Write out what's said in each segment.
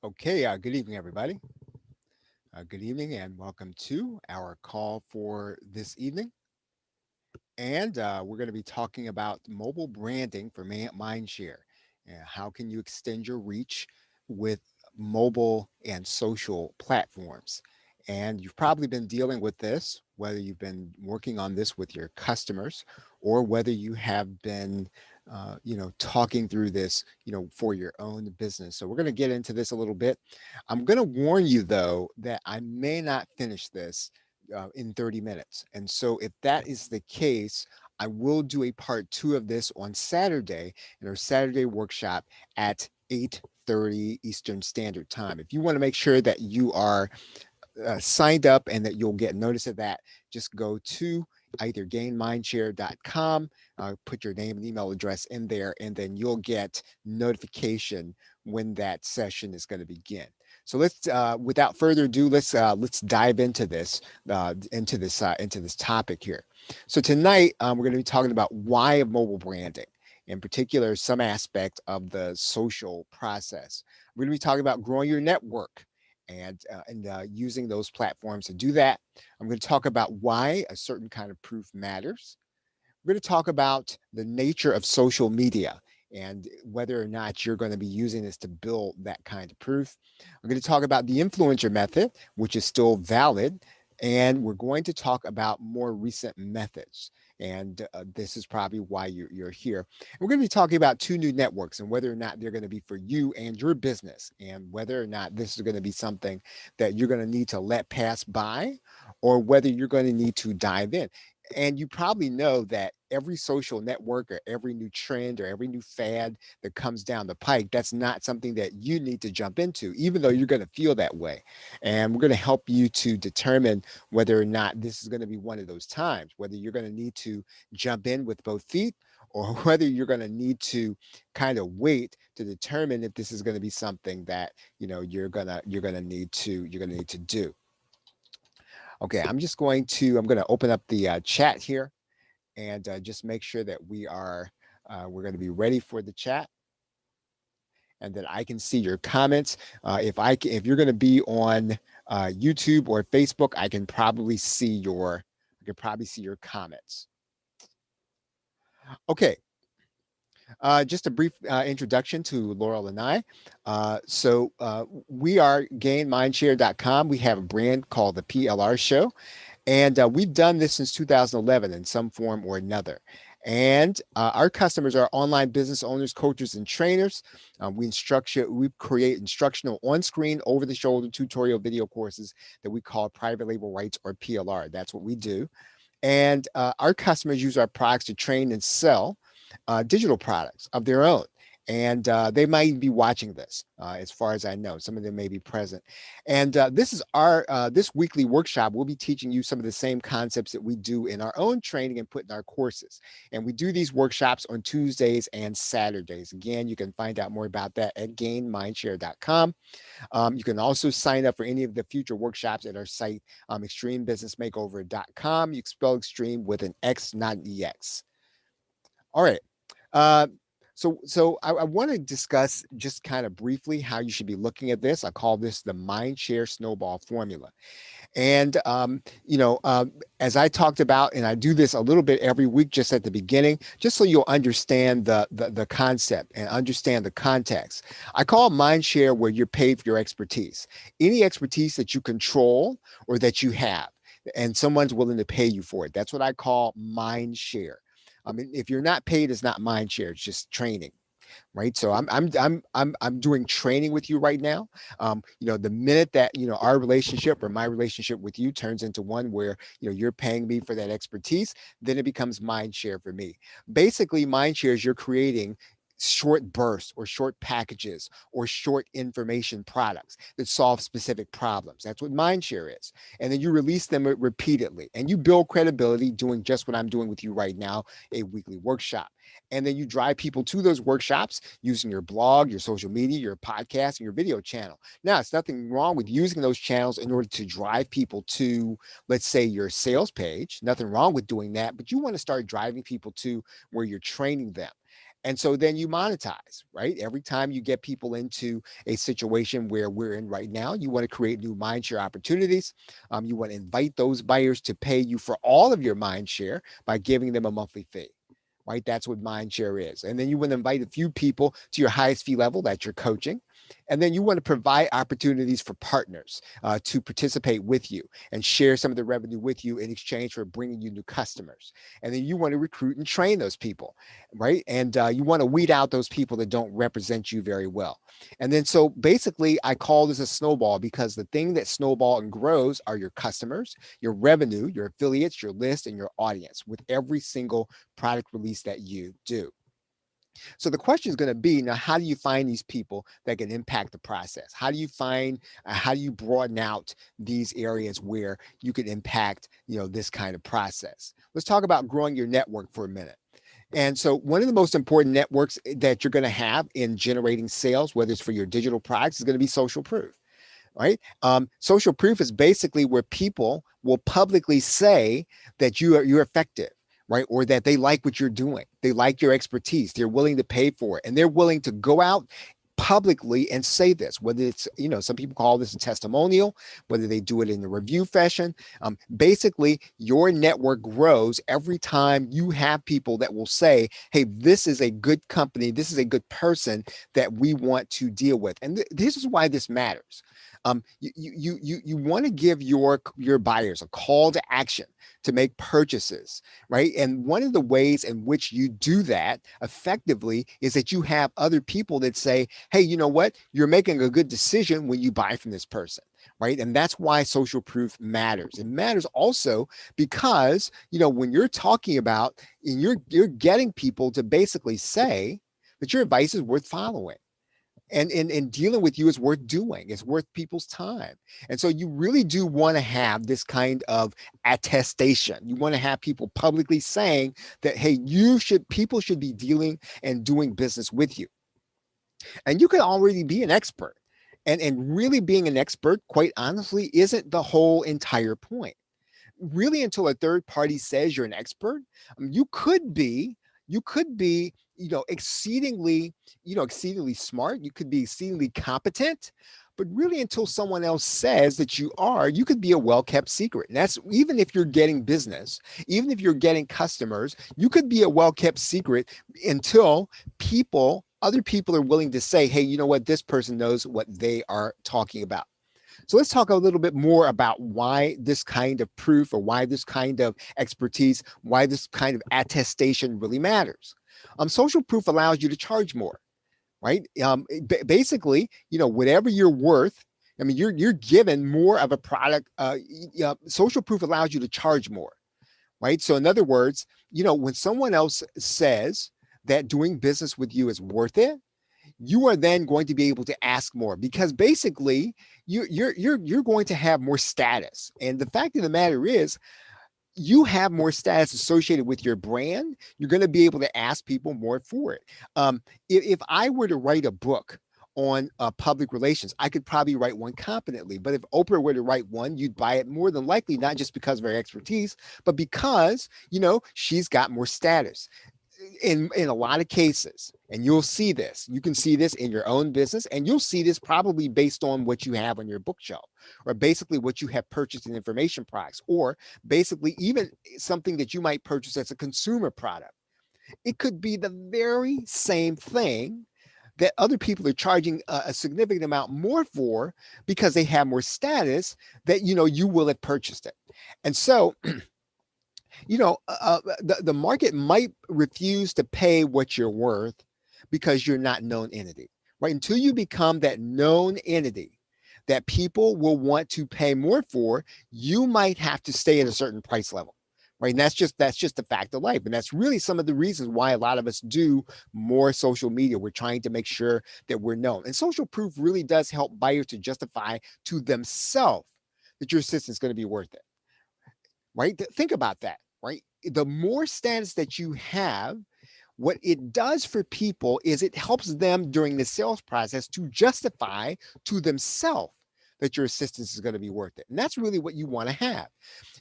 Okay, good evening, everybody. Good evening, and welcome to our call for this evening. And we're going to be talking about mobile branding for Mindshare. And how can you extend your reach with mobile and social platforms? And you've probably been dealing with this, whether you've been working on this with your customers or whether you have been, talking through this, for your own business. So we're going to get into this a little bit. I'm going to warn you, though, that I may not finish this in 30 minutes. And so, if that is the case, I will do a part two of this on Saturday in our Saturday workshop at 8:30 Eastern Standard Time. If you want to make sure that you are signed up and that you'll get notice of that, just go to either gainmindshare.com, put your name and email address in there, and then you'll get notification when that session is going to begin. So let's, without further ado, let's dive into this topic here. So tonight we're going to be talking about why of mobile branding, in particular, some aspect of the social process. We're going to be talking about growing your network and using those platforms to do that. I'm going to talk about why a certain kind of proof matters. We're going to talk about the nature of social media and whether or not you're going to be using this to build that kind of proof. We're going to talk about the influencer method, which is still valid. And we're going to talk about more recent methods. And this is probably why you're here. And we're going to be talking about two new networks and whether or not they're going to be for you and your business, and whether or not this is going to be something that you're going to need to let pass by or whether you're going to need to dive in. And you probably know that every social network or every new trend or every new fad that comes down the pike, that's not something that you need to jump into, even though you're going to feel that way. And we're going to help you to determine whether or not this is going to be one of those times, whether you're going to need to jump in with both feet or whether you're going to need to kind of wait to determine if this is going to be something that you're going to need to do. Okay, I'm going to open up the chat here and just make sure that we're going to be ready for the chat and that I can see your comments. If you're going to be on YouTube or Facebook, I can probably see your comments. Okay, just a brief introduction to Laurel and I. We are gainmindshare.com. We have a brand called the PLR Show. And we've done this since 2011 in some form or another. And our customers are online business owners, coaches, and trainers. We create instructional on-screen, over-the-shoulder tutorial video courses that we call private label rights or PLR. That's what we do. And our customers use our products to train and sell digital products of their own. And they might even be watching this, as far as I know. Some of them may be present. And this weekly workshop. We'll be teaching you some of the same concepts that we do in our own training and put in our courses. And we do these workshops on Tuesdays and Saturdays. Again, you can find out more about that at gainmindshare.com. You can also sign up for any of the future workshops at our site, extremebusinessmakeover.com. You spell extreme with an X, not an EX. All right. Uh, so I want to discuss just kind of briefly how you should be looking at this. I call this the Mindshare Snowball Formula. And, as I talked about, and I do this a little bit every week just at the beginning, just so you'll understand the concept and understand the context. I call Mindshare where you're paid for your expertise. Any expertise that you control or that you have, and someone's willing to pay you for it. That's what I call Mindshare. I mean, if you're not paid, it's not Mindshare, it's just training, right? So I'm doing training with you right now. The minute that our relationship or my relationship with you turns into one where you're paying me for that expertise, then it becomes mind share for me. Basically, mind share is you're creating short bursts or short packages or short information products that solve specific problems. That's what mindshare is. And then you release them repeatedly and you build credibility doing just what I'm doing with you right now, a weekly workshop. And then you drive people to those workshops using your blog, your social media, your podcast, and your video channel. Now, it's nothing wrong with using those channels in order to drive people to, let's say, your sales page. Nothing wrong with doing that, but you want to start driving people to where you're training them. And so then you monetize, right? Every time you get people into a situation where we're in right now, you want to create new mind share opportunities. You want to invite those buyers to pay you for all of your mind share by giving them a monthly fee, right? That's what mind share is. And then you want to invite a few people to your highest fee level that you're coaching. And then you want to provide opportunities for partners to participate with you and share some of the revenue with you in exchange for bringing you new customers. And then you want to recruit and train those people, right? And you want to weed out those people that don't represent you very well. And then so basically, I call this a snowball because the thing that snowball and grows are your customers, your revenue, your affiliates, your list, and your audience with every single product release that you do. So the question is going to be now, how do you find these people that can impact the process? How do you find, how do you broaden out these areas where you can impact, this kind of process? Let's talk about growing your network for a minute. And so one of the most important networks that you're going to have in generating sales, whether it's for your digital products, is going to be social proof, right? Social proof is basically where people will publicly say that you're effective, right? Or that they like what you're doing. They like your expertise. They're willing to pay for it. And they're willing to go out publicly and say this, whether it's, some people call this a testimonial, whether they do it in a review fashion. Basically, your network grows every time you have people that will say, hey, this is a good company. This is a good person that we want to deal with. And this is why this matters. You want to give your buyers a call to action to make purchases, right? And one of the ways in which you do that effectively is that you have other people that say, hey, you know what? You're making a good decision when you buy from this person, right? And that's why social proof matters. It matters also because, when you're talking about and you're getting people to basically say that your advice is worth following. And dealing with you is worth doing. It's worth people's time. And so you really do want to have this kind of attestation. You want to have people publicly saying that, hey, people should be dealing and doing business with you. And you can already be an expert. And really being an expert, quite honestly, isn't the whole entire point. Really, until a third party says you're an expert, you could be exceedingly smart. You could be exceedingly competent, but really until someone else says that you could be a well-kept secret. And that's even if you're getting business, even if you're getting customers, you could be a well-kept secret until other people are willing to say, hey, you know what, this person knows what they are talking about. So let's talk a little bit more about why this kind of proof or why this kind of expertise, why this kind of attestation really matters. Social proof allows you to charge more, right? Basically, whatever you're worth, I mean, you're given more of a product. Social proof allows you to charge more, right? So in other words, when someone else says that doing business with you is worth it, you are then going to be able to ask more because basically you're going to have more status. And the fact of the matter is, you have more status associated with your brand. You're going to be able to ask people more for it. If I were to write a book on public relations, I could probably write one competently. But if Oprah were to write one, you'd buy it more than likely, not just because of her expertise, but because, she's got more status in a lot of cases. And you can see this in your own business, and you'll see this probably based on what you have on your bookshelf, or basically what you have purchased in information products, or basically even something that you might purchase as a consumer product. It could be the very same thing that other people are charging a significant amount more for because they have more status, that you will have purchased it. And so the market might refuse to pay what you're worth because you're not known entity, right? Until you become that known entity that people will want to pay more for, you might have to stay at a certain price level, right? And that's just the fact of life. And that's really some of the reasons why a lot of us do more social media. We're trying to make sure that we're known. And social proof really does help buyers to justify to themselves that your assistance is going to be worth it, right? Think about that, right? The more status that you have, what it does for people is it helps them during the sales process to justify to themselves that your assistance is going to be worth it. And that's really what you want to have.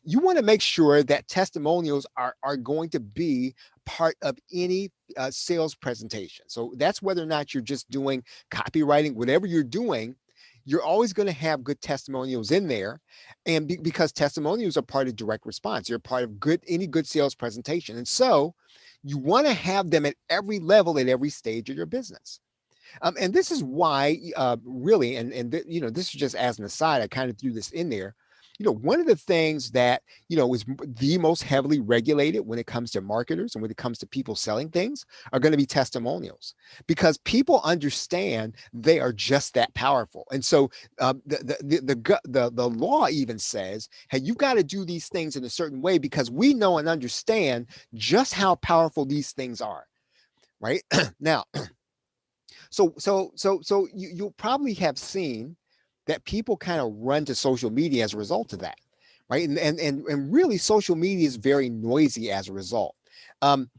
You want to make sure that testimonials are going to be part of any sales presentation. So that's whether or not you're just doing copywriting, whatever you're doing, you're always going to have good testimonials in there. And because testimonials are part of direct response, you're part of any good sales presentation. And so you want to have them at every level, at every stage of your business. And this is why, really, this is just as an aside, I kind of threw this in there. One of the things that, is the most heavily regulated when it comes to marketers and when it comes to people selling things are going to be testimonials, because people understand they are just that powerful. And so the law even says, hey, you've got to do these things in a certain way because we know and understand just how powerful these things are. Right now, so you'll probably have seen that people kind of run to social media as a result of that, right? And really, social media is very noisy as a result. Um,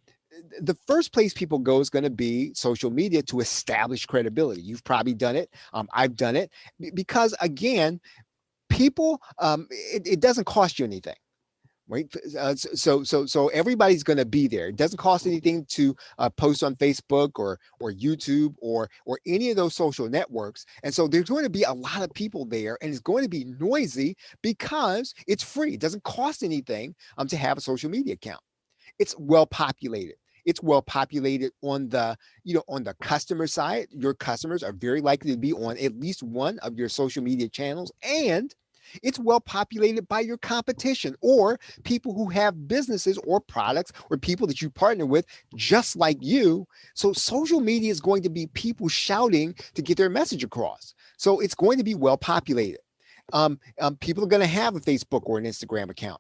the first place people go is going to be social media to establish credibility. You've probably done it. I've done it because, again, people, it doesn't cost you anything. Right. So everybody's going to be there. It doesn't cost anything to post on Facebook or YouTube or any of those social networks. And so there's going to be a lot of people there, and it's going to be noisy because it's free. It doesn't cost anything to have a social media account. It's well populated. It's well populated on the customer side. Your customers are very likely to be on at least one of your social media channels, and it's well populated by your competition or people who have businesses or products or people that you partner with just like you. So social media is going to be people shouting to get their message across. So it's going to be well populated. People are going to have a Facebook or an Instagram account.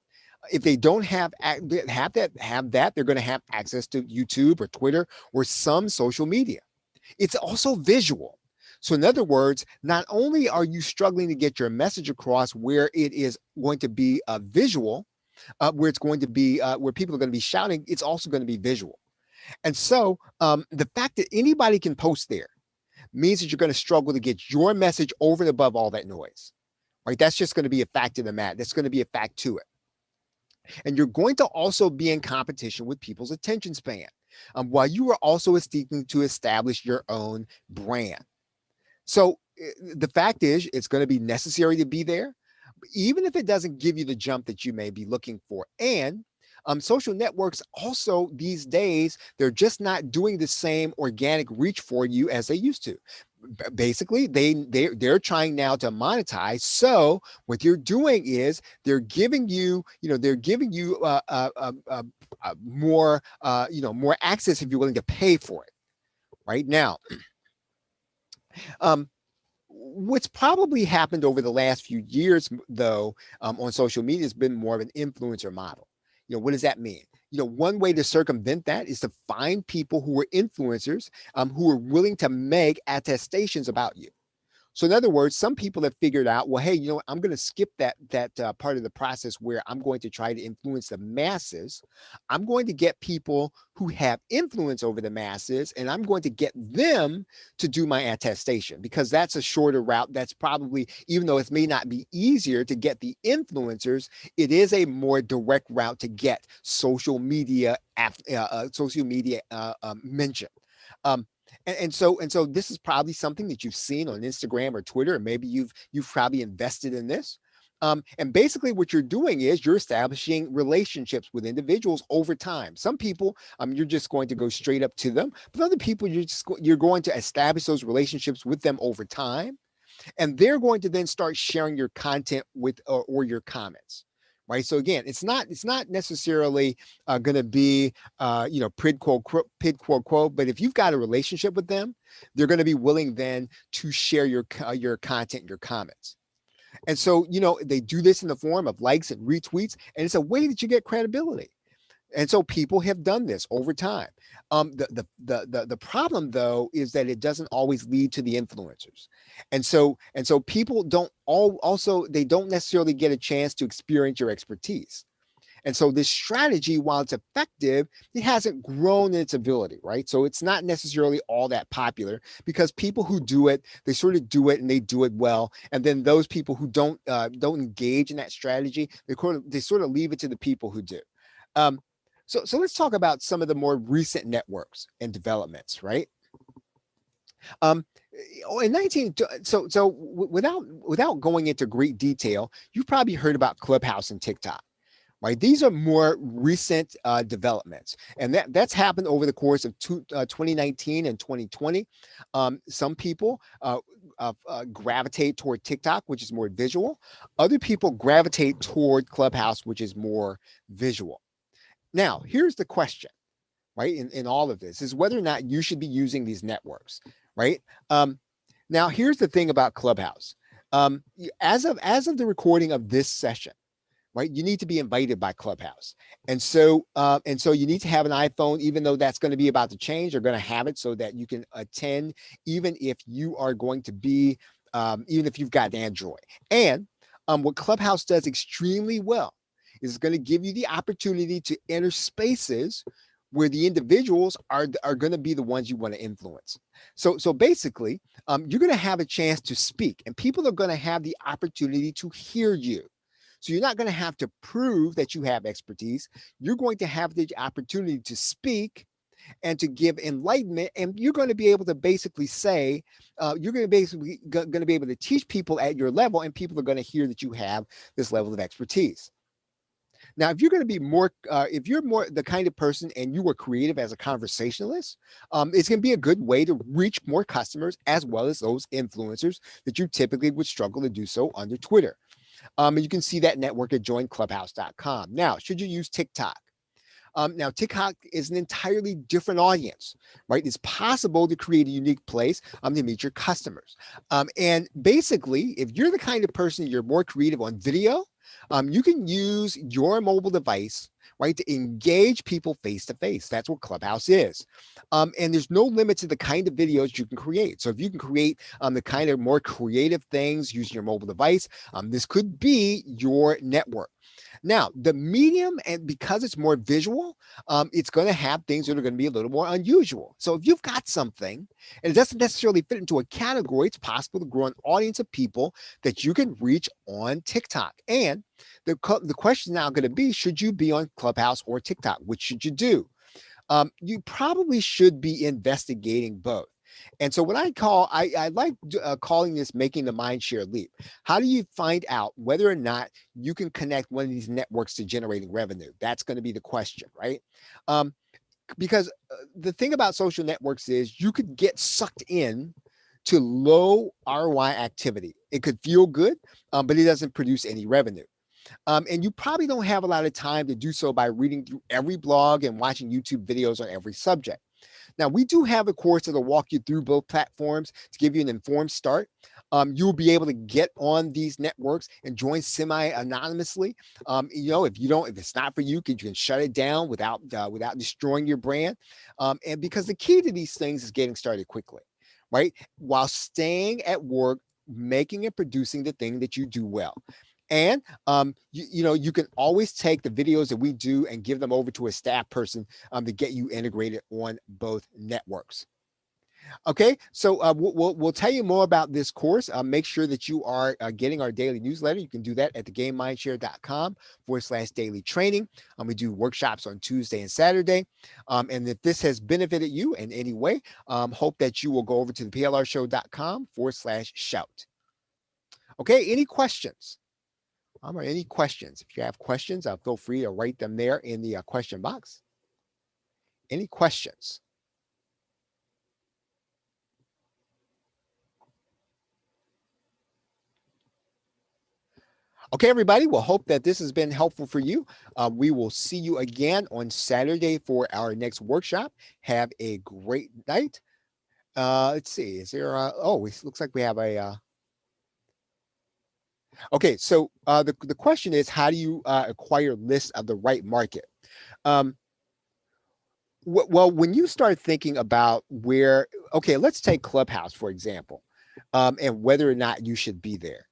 If they don't have that, they're going to have access to YouTube or Twitter or some social media. It's also visual. So in other words, not only are you struggling to get your message across where it is going to be visual, where it's going to be where people are going to be shouting, it's also going to be visual. And so the fact that anybody can post there means that you're going to struggle to get your message over and above all that noise. Right? That's just going to be a fact of the matter. That's going to be a fact to it. And you're going to also be in competition with people's attention span, while you are also seeking to establish your own brand. So the fact is, it's going to be necessary to be there, even if it doesn't give you the jump that you may be looking for. And social networks also these days, they're just not doing the same organic reach for you as they used to. Basically, they're trying now to monetize. So what you're doing is they're giving you, more, more access if you're willing to pay for it. Right now, what's probably happened over the last few years, though, on social media has been more of an influencer model. What does that mean? One way to circumvent that is to find people who are influencers, who are willing to make attestations about you. So in other words, some people have figured out, well, hey, I'm going to skip that part of the process where I'm going to try to influence the masses. I'm going to get people who have influence over the masses, and I'm going to get them to do my attestation, because that's a shorter route. That's probably, even though it may not be easier to get the influencers, it is a more direct route to get social media mention. And so this is probably something that you've seen on Instagram or Twitter, or maybe you've probably invested in this. And basically what you're doing is you're establishing relationships with individuals over time. Some people, you're just going to go straight up to them, but other people, you're going to establish those relationships with them over time. And they're going to then start sharing your content with or your comments. Right. So again, it's not necessarily going to be, quid quo quo. But if you've got a relationship with them, they're going to be willing then to share your content, your comments. And so, they do this in the form of likes and retweets, and it's a way that you get credibility. And so people have done this over time. The problem, though, is that it doesn't always lead to the influencers. And so people don't necessarily get a chance to experience your expertise. And so this strategy, while it's effective, it hasn't grown in its ability, right? So it's not necessarily all that popular because people who do it, they sort of do it and they do it well. And then those people who don't engage in that strategy, they sort of leave it to the people who do. Um, so let's talk about some of the more recent networks and developments, right? Um, in 19 without going into great detail, you've probably heard about Clubhouse and TikTok, right? These are more recent developments, and that's happened over the course of 2019 and 2020. Some people gravitate toward TikTok, which is more visual. Other people gravitate toward Clubhouse, which is more visual. Now, here's the question, right? In all of this is whether or not you should be using these networks, right? Now, here's the thing about Clubhouse. As of the recording of this session, right, you need to be invited by Clubhouse, and so you need to have an iPhone, even though that's going to be about to change. They're going to have it so that you can attend, even if you are going to be, even if you've got Android. And what Clubhouse does extremely well is going to give you the opportunity to enter spaces where the individuals are going to be the ones you want to influence. So basically, you're going to have a chance to speak, and people are going to have the opportunity to hear you. So you're not going to have to prove that you have expertise. You're going to have the opportunity to speak and to give enlightenment, and you're going to be able to basically say, you're going to basically going to be able to teach people at your level, and people are going to hear that you have this level of expertise. Now, if you're going to be more, if you're more the kind of person and you are creative as a conversationalist, it's going to be a good way to reach more customers as well as those influencers that you typically would struggle to do so under Twitter. And you can see that network at joinclubhouse.com. Now, should you use TikTok? Now, TikTok is an entirely different audience, right? It's possible to create a unique place to meet your customers. And basically, if you're the kind of person you're more creative on video, you can use your mobile device, right, to engage people face to face. That's what Clubhouse is. And there's no limit to the kind of videos you can create. So if you can create the kind of more creative things using your mobile device, this could be your network. Now, the medium, and because it's more visual, it's going to have things that are going to be a little more unusual. So if you've got something and it doesn't necessarily fit into a category, it's possible to grow an audience of people that you can reach on TikTok. And the question is now going to be, should you be on Clubhouse or TikTok? Which should you do? You probably should be investigating both. And so what I like calling this making the mind share leap. How do you find out whether or not you can connect one of these networks to generating revenue? That's going to be the question, right? Because the thing about social networks is you could get sucked in to low ROI activity. It could feel good, but it doesn't produce any revenue. And you probably don't have a lot of time to do so by reading through every blog and watching YouTube videos on every subject. Now, we do have a course that'll walk you through both platforms to give you an informed start. You'll be able to get on these networks and join semi-anonymously. If it's not for you, you can shut it down without destroying your brand. And because the key to these things is getting started quickly, right? While staying at work, making and producing the thing that you do well. And you can always take the videos that we do and give them over to a staff person to get you integrated on both networks. Okay, so we'll tell you more about this course. Make sure that you are getting our daily newsletter. You can do that at thegamemindshare.com/daily training. We do workshops on Tuesday and Saturday. And if this has benefited you in any way, hope that you will go over to the plrshow.com/shout. Okay, any questions? Any questions? If you have questions, feel free to write them there in the question box. Any questions? Okay, everybody. Well, hope that this has been helpful for you. We will see you again on Saturday for our next workshop. Have a great night. Let's see. Is there? It looks like we have a. Okay, so the question is, how do you acquire lists of the right market? Well, when you start thinking about let's take Clubhouse, for example, and whether or not you should be there.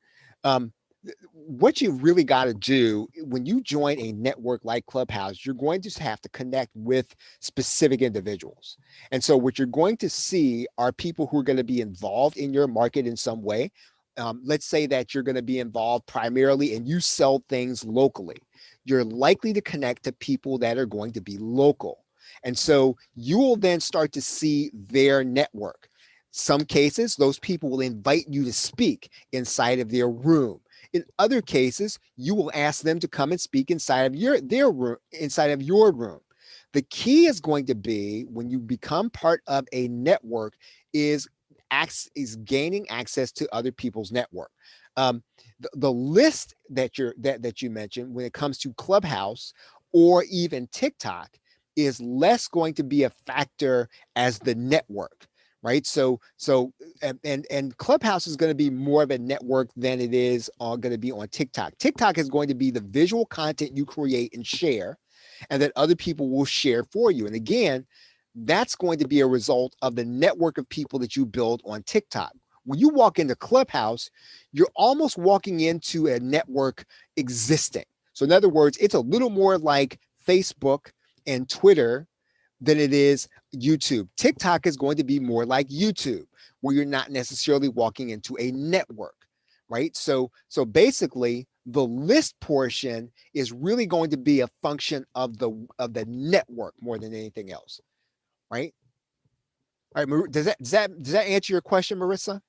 What you really got to do when you join a network like Clubhouse, you're going to have to connect with specific individuals. And so, what you're going to see are people who are going to be involved in your market in some way. Let's say that you're going to be involved primarily and you sell things locally. You're likely to connect to people that are going to be local. And so, you will then start to see their network. Some cases, those people will invite you to speak inside of their room. In other cases, you will ask them to come and speak inside of their room, inside of your room. The key is going to be when you become part of a network is gaining access to other people's network. The list that you mentioned when it comes to Clubhouse or even TikTok is less going to be a factor as the network, right? And Clubhouse is going to be more of a network than it is going to be on TikTok. TikTok is going to be the visual content you create and share, and that other people will share for you. And again, that's going to be a result of the network of people that you build on TikTok. When you walk into Clubhouse, you're almost walking into a network existing. So, in other words, it's a little more like Facebook and Twitter than it is YouTube. TikTok is going to be more like YouTube, where you're not necessarily walking into a network, right? So basically, the list portion is really going to be a function of the network more than anything else, right? All right, does that answer your question, Marissa?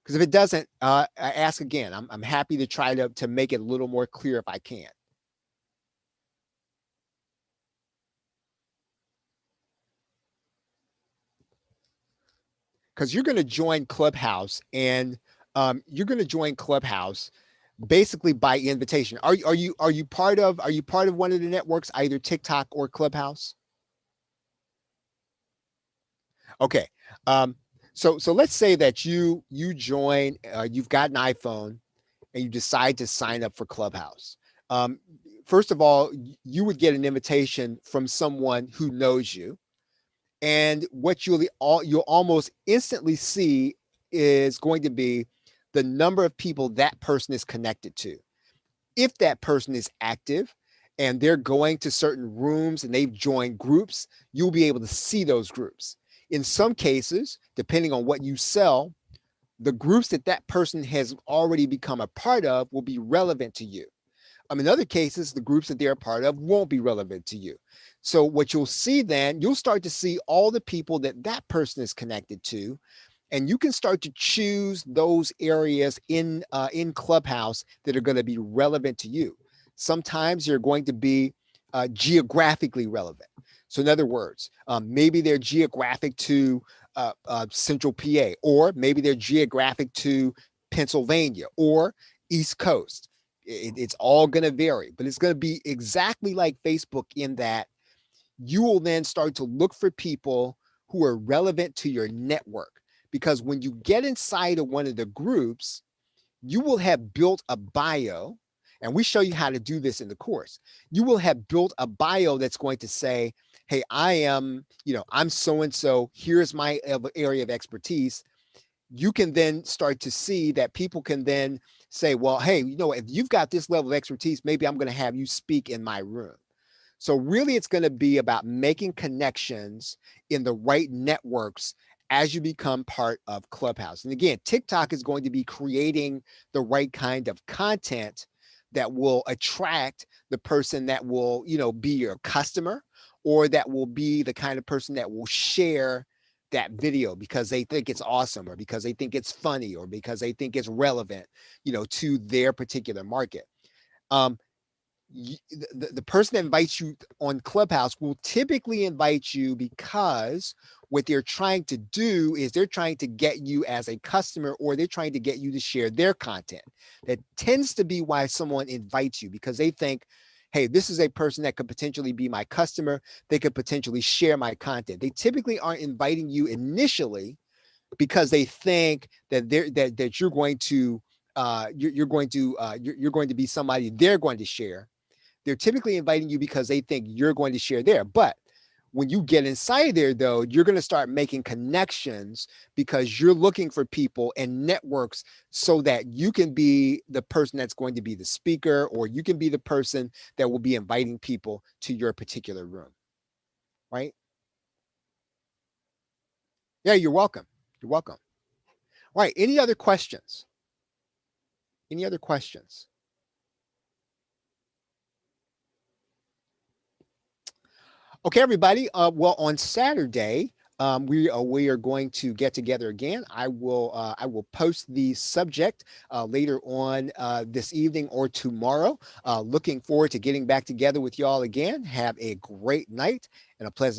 Because if it doesn't, I ask again. I'm happy to try to make it a little more clear if I can. Because you're going to join Clubhouse, and you're going to join Clubhouse basically by invitation. Are you part of one of the networks, either TikTok or Clubhouse? Okay. Um, so let's say that you join, you've got an iPhone, and you decide to sign up for Clubhouse. Um, First of all, you would get an invitation from someone who knows you, and what you'll almost instantly see is going to be the number of people that person is connected to. If that person is active and they're going to certain rooms and they've joined groups, you'll be able to see those groups. In some cases, depending on what you sell, the groups that person has already become a part of will be relevant to you. In other cases, the groups that they're a part of won't be relevant to you. So what you'll see then, you'll start to see all the people that person is connected to, and you can start to choose those areas in Clubhouse that are going to be relevant to you. Sometimes you're going to be geographically relevant. So in other words, maybe they're geographic to Central PA, or maybe they're geographic to Pennsylvania or East Coast. It's all going to vary, but it's going to be exactly like Facebook in that you will then start to look for people who are relevant to your network. Because when you get inside of one of the groups, you will have built a bio, and we show you how to do this in the course. You will have built a bio that's going to say, hey, I'm so and so, here's my area of expertise. You can then start to see that people can then say, well, hey, if you've got this level of expertise, maybe I'm going to have you speak in my room. So really, it's going to be about making connections in the right networks as you become part of Clubhouse. And again, TikTok is going to be creating the right kind of content that will attract the person that will, be your customer, or that will be the kind of person that will share that video because they think it's awesome, or because they think it's funny, or because they think it's relevant, to their particular market. Um, the person that invites you on Clubhouse will typically invite you because what they're trying to do is they're trying to get you as a customer, or they're trying to get you to share their content. That tends to be why someone invites you, because they think, hey, this is a person that could potentially be my customer. They could potentially share my content. They typically aren't inviting you initially because they think that you're going to you're going to be somebody they're going to share. They're typically inviting you because they think you're going to share there. But When you get inside there, though, you're going to start making connections because you're looking for people and networks so that you can be the person that's going to be the speaker, or you can be the person that will be inviting people to your particular room, right? Yeah, you're welcome. You're welcome. All right. Any other questions? Any other questions? Okay, everybody. Well, on Saturday, we are going to get together again. I will post the subject later on this evening or tomorrow. Looking forward to getting back together with y'all again. Have a great night and a pleasant